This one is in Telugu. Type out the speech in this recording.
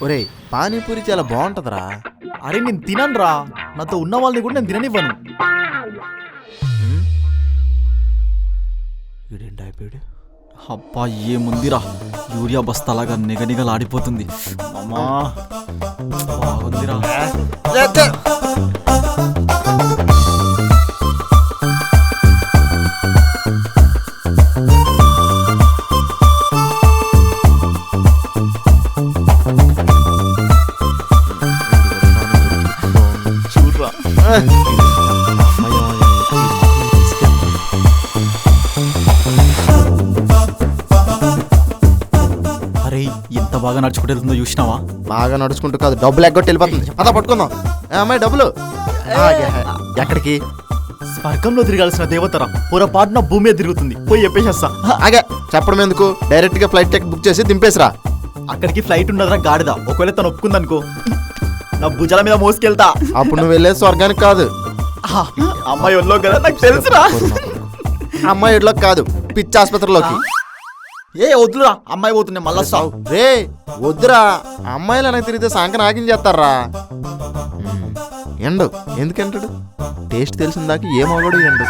ఒరే పానీపూరి చాలా బాగుంటదిరా. అరే నేను తినను రా, నాతో ఉన్న వాళ్ళని కూడా నేను తిననివ్వను. వీడేంటి అయిపోయాడు? అబ్బా ఏముందిరా, యూరియా బస్తాలాగా నిగనిగలాడిపోతుంది. అమ్మా బాగుందిరా. చూడరా అరే ఎంత బాగా నడుచుకుంటూ వెళ్తుందో చూసినావా? బాగా నడుచుకుంటూ కాదు, డబ్బులు ఎగ్గొట్టి వెళ్ళిపోతుంది. పద పట్టుకుందాం. అమ్మాయి డబ్బులు ఎక్కడికి? స్వర్గంలో తిరగాల్సిన దేవతరా, పొరపాటున భూమి మీద తిరుగుతుంది. పోయి చెప్పేసేస్తా. ఆగే చెప్పడం ఎందుకు, డైరెక్ట్ గా ఫ్లైట్ టికెట్ బుక్ చేసి దింపేసిరా. అక్కడికి ఫ్లైట్ ఉండదురా గాడిద. ఒకవేళ తను ఒప్పుకుందనుకో, నా భుజాల మీద మోసుకెళ్తా. అప్పుడు నువ్వు వెళ్ళేది స్వర్గానికి కాదు, అమ్మాయి ఒళ్ళో కదా, నాకు తెలుసురా. అమ్మాయి ఇళ్ళకి కాదు, పిచ్చి ఆసుపత్రిలోకి. ఏ వద్దురా, అమ్మాయి పోతుండే మళ్ళా సావు. రే వద్దురా, అమ్మాయిలు వెనక్కి తిరిగితే సంకన ఆగించేస్తారా. ఎండు ఎందుకంటాడు, టేస్ట్ తెలిసిన దాకా ఏమవ్వడు ఎండు.